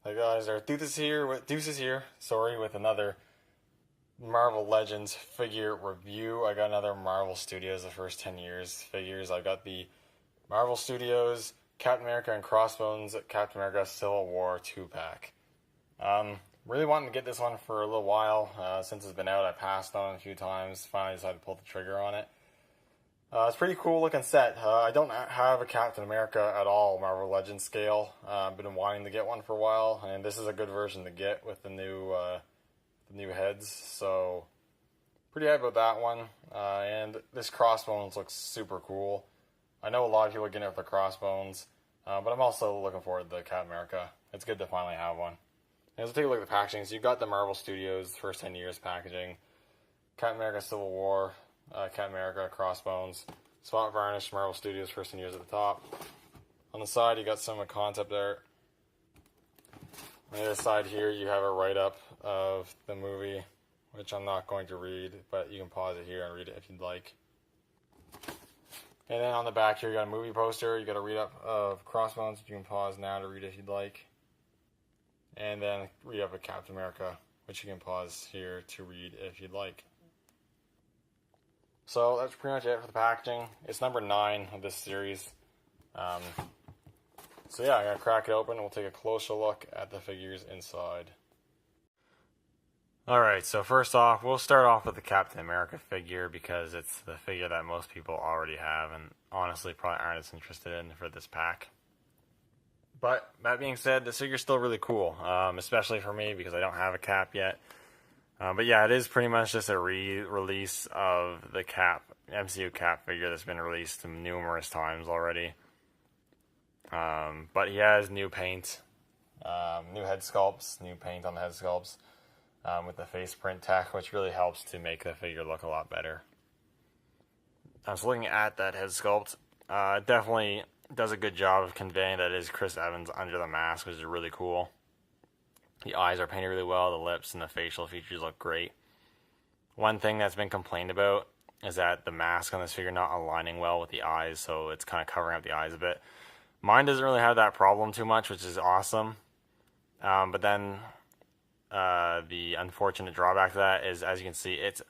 Hey guys, our Deuces here. Sorry, with another Marvel Legends figure review. I got another Marvel Studios the first 10 years figures. I got the Marvel Studios Captain America and Crossbones Captain America Civil War 2-pack. Really wanted to get this one for a little while. Since it's been out, I passed on it a few times. Finally decided to pull the trigger on it. It's a pretty cool looking set. I don't have a Captain America at all, Marvel Legends scale. I've been wanting to get one for a while, and this is a good version to get with the new heads. So, pretty happy with that one. And this Crossbones looks super cool. I know a lot of people are getting it with the Crossbones, but I'm also looking forward to the Captain America. It's good to finally have one. And let's take a look at the packaging. So you've got the Marvel Studios first 10 years packaging, Captain America Civil War, Captain America, Crossbones, spot varnish, Marvel Studios, first 10 years at the top. On the side, you got some concept art. On the other side here, you have a write-up of the movie, which I'm not going to read, but you can pause it here and read it if you'd like. And then on the back here, you got a movie poster. You got a read-up of Crossbones, which you can pause now to read if you'd like. And then read-up of Captain America, which you can pause here to read if you'd like. So that's pretty much it for the packaging. It's number 9 of this series. So yeah, I'm going to crack it open and we'll take a closer look at the figures inside. Alright, so first off, we'll start off with the Captain America figure because it's the figure that most people already have and honestly probably aren't as interested in for this pack. But that being said, this figure's still really cool, especially for me because I don't have a Cap yet. But yeah, it is pretty much just a re-release of the Cap, MCU Cap figure that's been released numerous times already. But he has new paint, new head sculpts, new paint on the head sculpts, with the face print tech, which really helps to make the figure look a lot better. I was looking at that head sculpt. It definitely does a good job of conveying that it is Chris Evans under the mask, which is really cool. The eyes are painted really well, the lips and the facial features look great. One thing that's been complained about is that the mask on this figure not aligning well with the eyes, so it's kind of covering up the eyes a bit. Mine doesn't really have that problem too much, which is awesome. But then the unfortunate drawback to that is, as you can see, it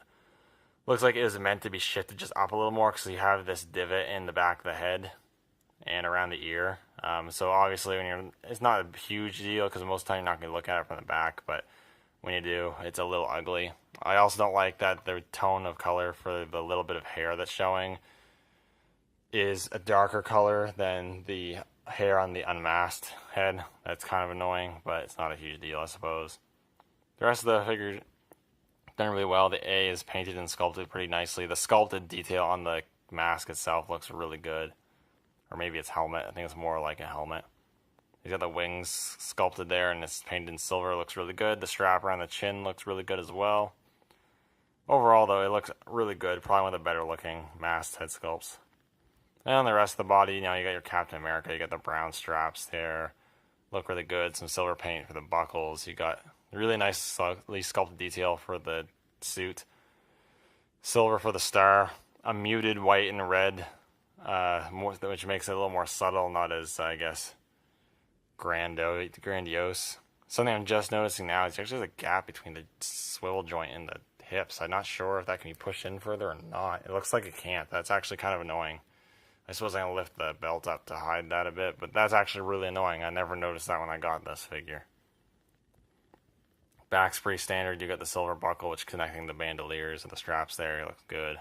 looks like it was meant to be shifted just up a little more because you have this divot in the back of the head and around the ear. So obviously it's not a huge deal because most of the time you're not going to look at it from the back, but when you do, it's a little ugly. I also don't like that the tone of color for the little bit of hair that's showing is a darker color than the hair on the unmasked head. That's kind of annoying, but it's not a huge deal, I suppose. The rest of the figure done really well. The A is painted and sculpted pretty nicely. The sculpted detail on the mask itself looks really good. Or maybe it's helmet. I think it's more like a helmet. He's got the wings sculpted there and it's painted in silver. It looks really good. The strap around the chin looks really good as well. Overall, though, it looks really good. Probably one of the better looking masked head sculpts. And on the rest of the body, you got your Captain America. You got the brown straps there. Look really good. Some silver paint for the buckles. You got really nicely sculpted detail for the suit. Silver for the star. A muted white and red, which makes it a little more subtle, not as, I guess, grandiose. Something I'm just noticing now is actually there's a gap between the swivel joint and the hips. I'm not sure if that can be pushed in further or not. It looks like it can't. That's actually kind of annoying. I suppose I'm going to lift the belt up to hide that a bit, but that's actually really annoying. I never noticed that when I got this figure. Back's pretty standard. You got the silver buckle, which is connecting the bandoliers and the straps there. It looks good.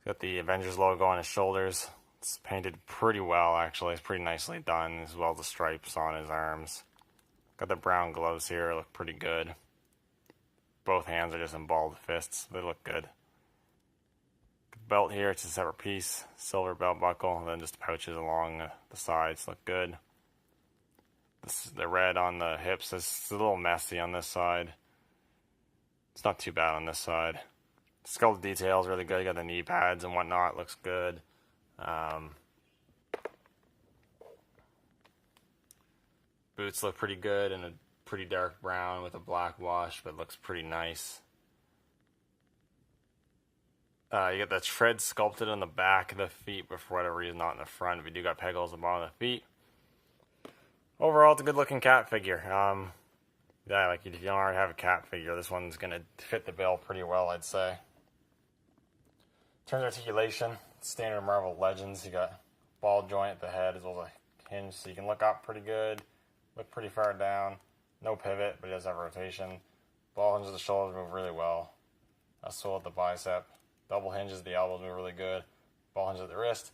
Got the Avengers logo on his shoulders. It's painted pretty well, actually. It's pretty nicely done, as well as the stripes on his arms. Got the brown gloves here. Look pretty good. Both hands are just in balled fists. They look good. Belt here, it's a separate piece. Silver belt buckle, and then just pouches along the sides look good. The red on the hips is a little messy on this side. It's not too bad on this side. Sculpted details really good. You got the knee pads and whatnot. Looks good. Boots look pretty good in a pretty dark brown with a black wash, but looks pretty nice. You got the tread sculpted on the back of the feet, but for whatever reason not in the front. We do got peg holes at the bottom of the feet. overall, it's a good looking cat figure. Yeah, like if you don't already have a cat figure, this one's gonna fit the bill pretty well, I'd say. In terms of articulation, standard Marvel Legends. You got ball joint at the head as well as a hinge, so you can look up pretty good, look pretty far down. No pivot, but he does have rotation. Ball hinges the shoulders move really well. A swivel at the bicep. Double hinges the elbows move really good. Ball hinges at the wrist.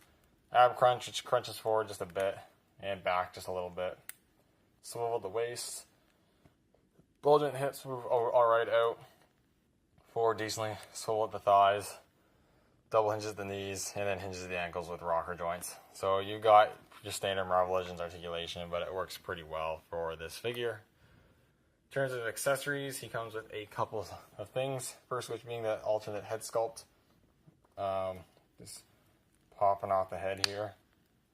Ab crunch, which crunches forward just a bit, and back just a little bit. Swivel at the waist. Ball joint hips move alright out. Forward decently. Swivel at the thighs. Double hinges at the knees, and then hinges at the ankles with rocker joints. So you got your standard Marvel Legends articulation, but it works pretty well for this figure. In terms of accessories, he comes with a couple of things. First, which being that alternate head sculpt. Just popping off the head here.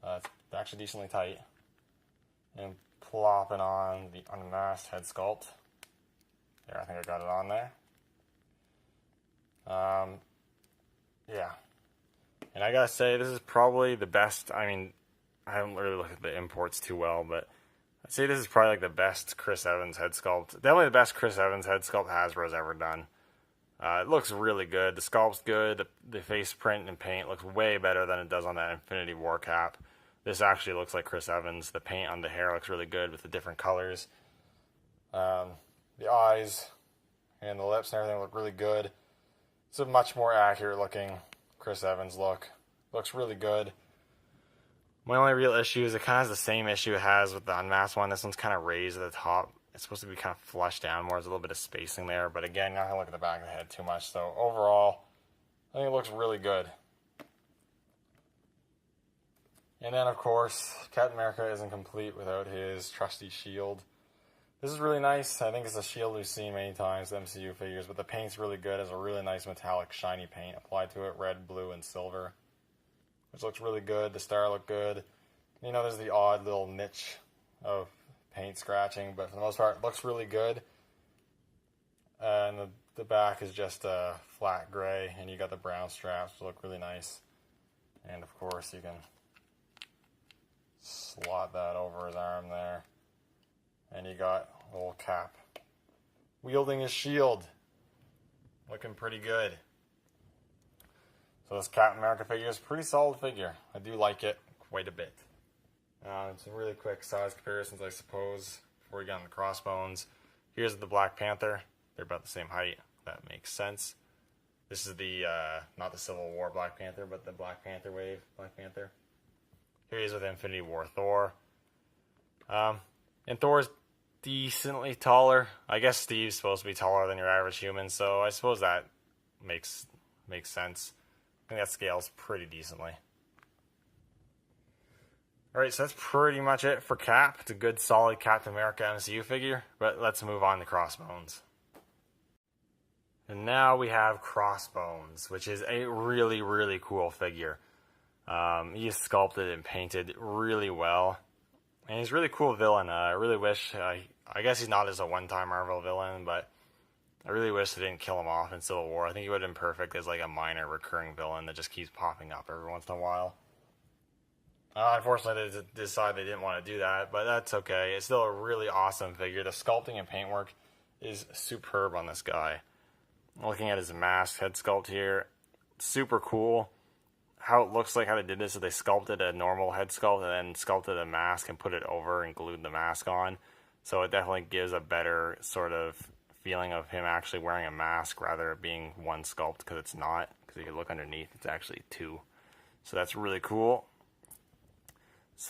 It's actually decently tight. And plopping on the unmasked head sculpt. There, I think I got it on there. Yeah. And I gotta say, this is probably the best. I mean, I haven't really looked at the imports too well, but I'd say this is probably like the best Chris Evans head sculpt. Definitely the best Chris Evans head sculpt Hasbro's ever done. It looks really good. The sculpt's good. The face print and paint looks way better than it does on that Infinity War cap. This actually looks like Chris Evans. The paint on the hair looks really good with the different colors. The eyes and the lips and everything look really good. It's a much more accurate looking Chris Evans look. Looks really good. My only real issue is it kind of has the same issue it has with the unmasked one. This one's kind of raised at the top. It's supposed to be kind of flushed down more. There's a little bit of spacing there. But again, not going to look at the back of the head too much. So overall, I think it looks really good. And then, of course, Captain America isn't complete without his trusty shield. This is really nice. I think it's a shield we've seen many times, MCU figures, but the paint's really good. It's a really nice metallic shiny paint applied to it, red, blue, and silver, which looks really good. The star looked good. You know, there's the odd little niche of paint scratching, but for the most part, it looks really good. And the back is just a flat gray, and you got the brown straps, which look really nice. And of course, you can slot that over his arm there. And you got a little Cap wielding his shield. Looking pretty good. So this Captain America figure is a pretty solid figure. I do like it quite a bit. Some really quick size comparisons, I suppose, before we get on the Crossbones. Here's the Black Panther. They're about the same height. That makes sense. This is the, not the Civil War Black Panther, but the Black Panther wave Black Panther. Here he is with Infinity War Thor. And Thor's decently taller. I guess Steve's supposed to be taller than your average human, so I suppose that makes sense. I think that scales pretty decently. Alright, so that's pretty much it for Cap. It's a good, solid Captain America MCU figure, but let's move on to Crossbones. And now we have Crossbones, which is a really, really cool figure. He's sculpted and painted really well. And he's a really cool villain. I really wish, I guess he's not as a one-time Marvel villain, but I really wish they didn't kill him off in Civil War. I think he would have been perfect as like a minor recurring villain that just keeps popping up every once in a while. Unfortunately, they decided they didn't want to do that, but that's okay. It's still a really awesome figure. The sculpting and paintwork is superb on this guy. Looking at his mask head sculpt here, super cool. How it looks like how they did this is they sculpted a normal head sculpt and then sculpted a mask and put it over and glued the mask on. So it definitely gives a better sort of feeling of him actually wearing a mask rather than being one sculpt, because it's not. Because you can look underneath, it's actually two. So that's really cool. It's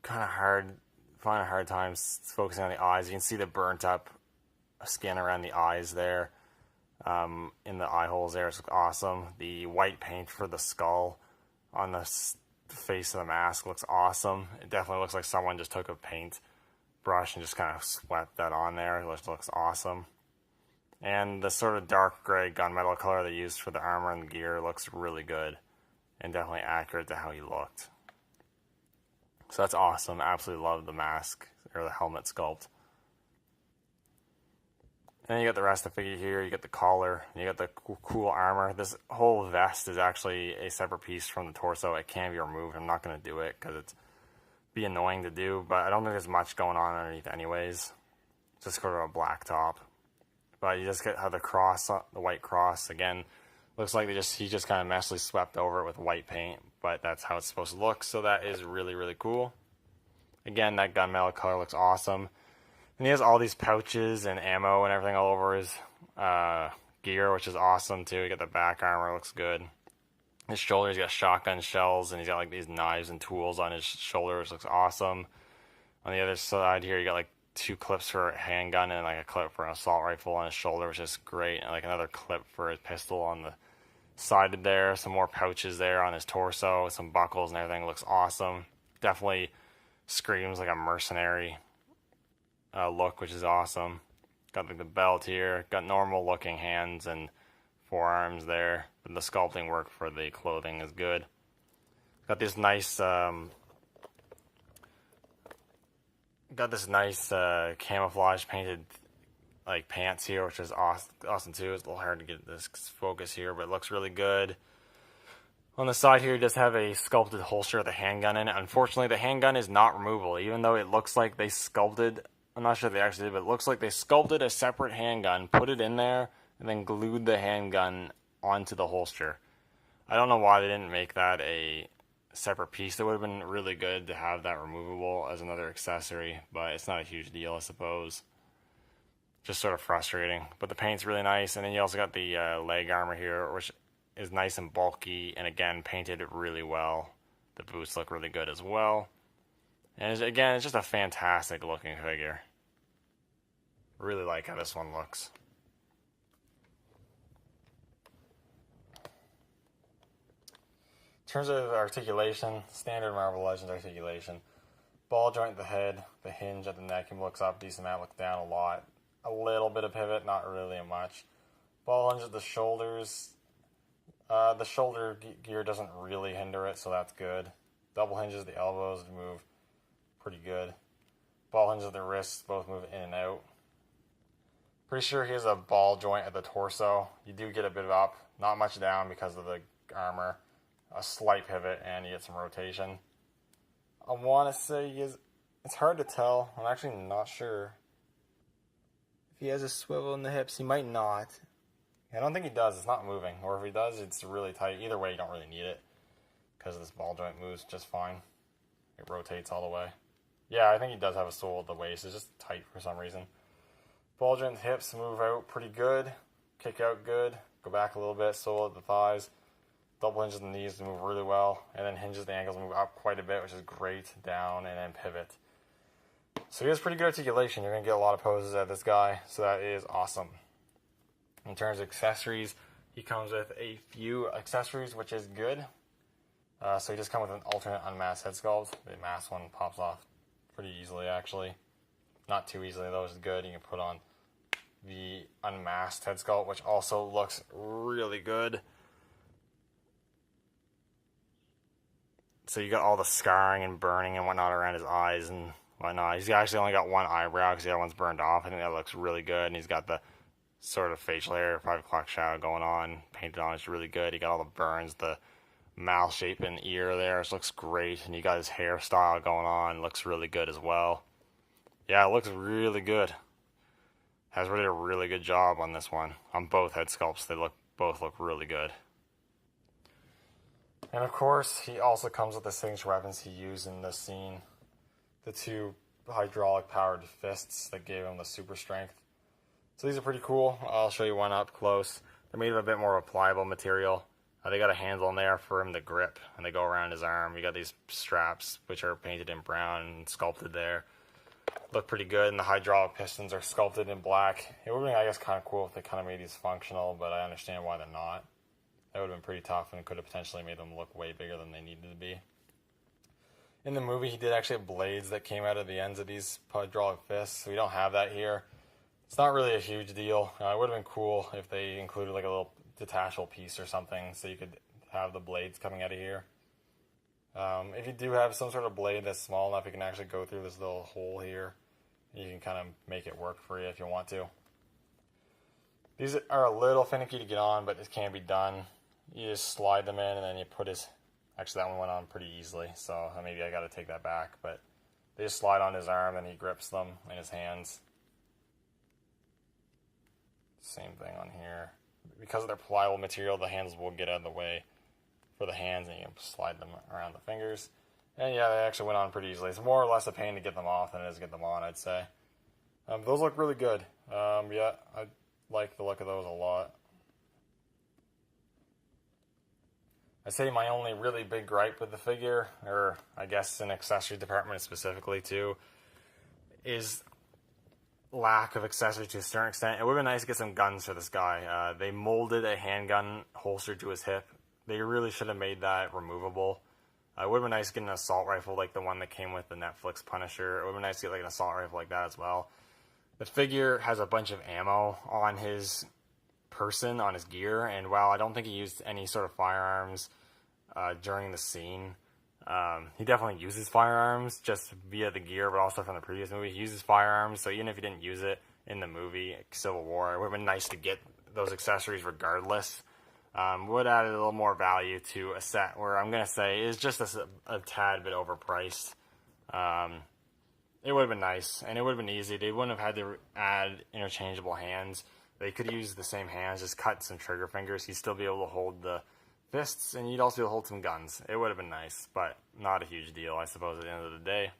kind of hard, find a hard time focusing on the eyes. You can see the burnt up skin around the eyes there. In the eye holes there, it's awesome. The white paint for the skull on the face of the mask looks awesome. It definitely looks like someone just took a paint brush and just kind of swept that on there. It looks awesome. And the sort of dark gray gunmetal color they used for the armor and the gear looks really good and definitely accurate to how he looked. So that's awesome. Absolutely love the mask or the helmet sculpt. And then you got the rest of the figure here. You got the collar. You got the cool armor. This whole vest is actually a separate piece from the torso. It can be removed. I'm not going to do it because it's be annoying to do, but I don't think there's much going on underneath anyways. Just sort of a black top. But you just get how the cross, the white cross, again, looks like he just kind of messily swept over it with white paint, but that's how it's supposed to look, so that is really, really cool. Again, that gunmetal color looks awesome. And he has all these pouches and ammo and everything all over his gear, which is awesome too. You got the back armor, looks good. His shoulder, he's got shotgun shells, and he's got like these knives and tools on his shoulder, which looks awesome. On the other side here, you got like 2 clips for a handgun and like a clip for an assault rifle on his shoulder, which is great, and like another clip for his pistol on the side there. Some more pouches there on his torso, some buckles and everything. Looks awesome. Definitely screams like a mercenary look, which is awesome. Got like the belt here, got normal looking hands and forearms there, but the sculpting work for the clothing is good. Got this nice camouflage painted like pants here, which is awesome too. It's a little hard to get this focus here, but it looks really good. On the side here, you just have a sculpted holster with a handgun in it. Unfortunately, the handgun is not removable, even though it looks like they sculpted, I'm not sure if they actually did, but it looks like they sculpted a separate handgun, put it in there, and then glued the handgun onto the holster. I don't know why they didn't make that a separate piece. That would have been really good to have that removable as another accessory, but it's not a huge deal, I suppose. Just sort of frustrating. But the paint's really nice, and then you also got the leg armor here, which is nice and bulky, and again, painted really well. The boots look really good as well. And again, it's just a fantastic looking figure. Really like how this one looks. In terms of articulation, standard Marvel Legends articulation. Ball joint at the head, the hinge at the neck, he looks up a decent amount, looks down a lot. A little bit of pivot, not really much. Ball hinge at the shoulders. The shoulder gear doesn't really hinder it, so that's good. Double hinges at the elbows move pretty good. Ball hinges at the wrists both move in and out. Pretty sure he has a ball joint at the torso. You do get a bit of up, not much down because of the armor. A slight pivot, and you get some rotation. I want to say it's hard to tell. I'm actually not sure. If he has a swivel in the hips, he might not. I don't think he does. It's not moving. Or if he does, it's really tight. Either way, you don't really need it, because this ball joint moves just fine. It rotates all the way. Yeah, I think he does have a swivel at the waist. It's just tight for some reason. Ball joint hips move out pretty good. Kick out good. Go back a little bit. Swivel at the thighs. Double hinges the knees move really well. And then hinges the ankles move up quite a bit, which is great. Down and then pivot. So he has pretty good articulation. You're going to get a lot of poses out of this guy. So that is awesome. In terms of accessories, he comes with a few accessories, which is good. So he just comes with an alternate unmasked head sculpt. The masked one pops off pretty easily, actually. Not too easily, though, which is good. You can put on the unmasked head sculpt, which also looks really good. So you got all the scarring and burning and whatnot around his eyes and whatnot. He's actually only got one eyebrow because the other one's burned off. I think that looks really good. And he's got the sort of facial hair, 5 o'clock shadow going on, painted on. It's really good. He got all the burns, the mouth shape and ear there. It looks great. And you got his hairstyle going on. Looks really good as well. Yeah, it looks really good. Has really a really good job on this one. On both head sculpts, they both look really good. And of course, he also comes with the signature weapons he used in this scene. The 2 hydraulic powered fists that gave him the super strength. So these are pretty cool. I'll show you one up close. They're made of a bit more of a pliable material. They got a handle in there for him to grip, and they go around his arm. You got these straps, which are painted in brown and sculpted there. Look pretty good, and the hydraulic pistons are sculpted in black. It would have been, I guess, kind of cool if they kind of made these functional, but I understand why they're not. That would have been pretty tough and could have potentially made them look way bigger than they needed to be. In the movie, he did actually have blades that came out of the ends of these hydraulic fists. So we don't have that here. It's not really a huge deal. It would have been cool if they included like a little detachable piece or something so you could have the blades coming out of here. If you do have some sort of blade that's small enough, you can actually go through this little hole here. You can kind of make it work for you if you want to. These are a little finicky to get on, but it can be done. You just slide them in, and then you put his Actually, that one went on pretty easily, so maybe I got to take that back. But they just slide on his arm and he grips them in his hands. Same thing on here. Because of their pliable material, the handles will get out of the way for the hands, and you can slide them around the fingers. And yeah, they actually went on pretty easily. It's more or less a pain to get them off than it is to get them on, I'd say. Those look really good. Yeah, I like the look of those a lot. I'd say my only really big gripe with the figure, or I guess in accessory department specifically too, is lack of accessories to a certain extent. It would have been nice to get some guns for this guy. They molded a handgun holster to his hip. They really should have made that removable. It would have been nice to get an assault rifle like the one that came with the Netflix Punisher. It would have been nice to get like an assault rifle like that as well. The figure has a bunch of ammo on his person, on his gear, and while I don't think he used any sort of firearms during the scene, he definitely uses firearms just via the gear, but also from the previous movie. He uses firearms, so even if he didn't use it in the movie Civil War, it would have been nice to get those accessories regardless. Would add a little more value to a set where I'm going to say is just a tad bit overpriced. It would have been nice, and it would have been easy. They wouldn't have had to add interchangeable hands. They could use the same hands, just cut some trigger fingers. You'd still be able to hold the fists, and you'd also be able to hold some guns. It would have been nice, but not a huge deal, I suppose, at the end of the day.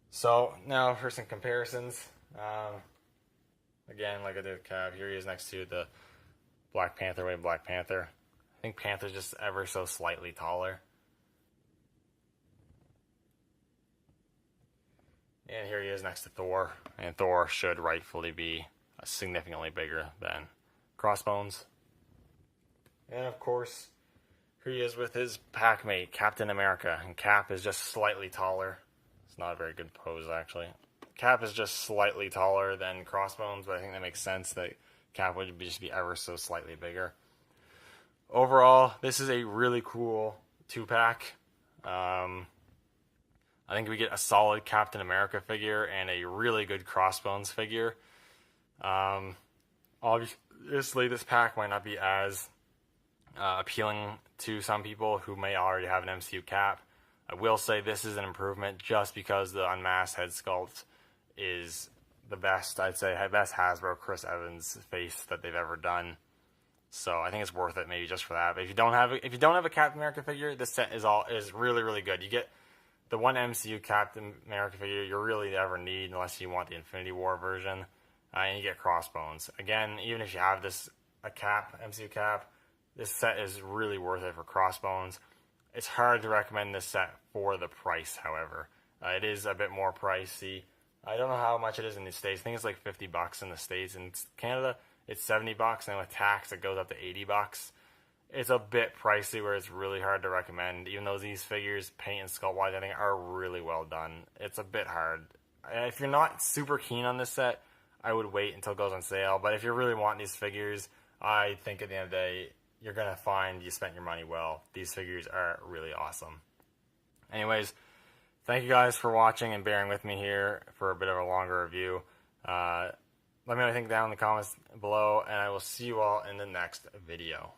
So, now for some comparisons. Again, like I did with Cap, here he is next to the Black Panther way Black Panther. I think Panther's just ever so slightly taller. And here he is next to Thor. And Thor should rightfully be significantly bigger than Crossbones. And of course, here he is with his packmate, Captain America. And Cap is just slightly taller. It's not a very good pose, actually. Cap is just slightly taller than Crossbones, but I think that makes sense that Cap would just be ever so slightly bigger. Overall, this is a really cool 2-pack. I think we get a solid Captain America figure and a really good Crossbones figure. Obviously, this pack might not be as appealing to some people who may already have an MCU Cap. I will say this is an improvement just because the unmasked head sculpt is the best, I'd say, best Hasbro Chris Evans face that they've ever done. So I think it's worth it maybe just for that. But if you don't have a Captain America figure, this set is really, really good. You get the one MCU Captain America figure you really ever need unless you want the Infinity War version, and you get Crossbones. Again, even if you have a MCU Cap, this set is really worth it for Crossbones. It's hard to recommend this set for the price, however. It is a bit more pricey. I don't know how much it is in the States. I think it's like $50 in the States. In Canada, it's $70, and with tax, it goes up to $80. It's a bit pricey where it's really hard to recommend, even though these figures, paint and sculpt-wise, I think are really well done. It's a bit hard. If you're not super keen on this set, I would wait until it goes on sale. But if you really want these figures, I think at the end of the day, you're going to find you spent your money well. These figures are really awesome. Anyways, thank you guys for watching and bearing with me here for a bit of a longer review. Let me know what you think down in the comments below, and I will see you all in the next video.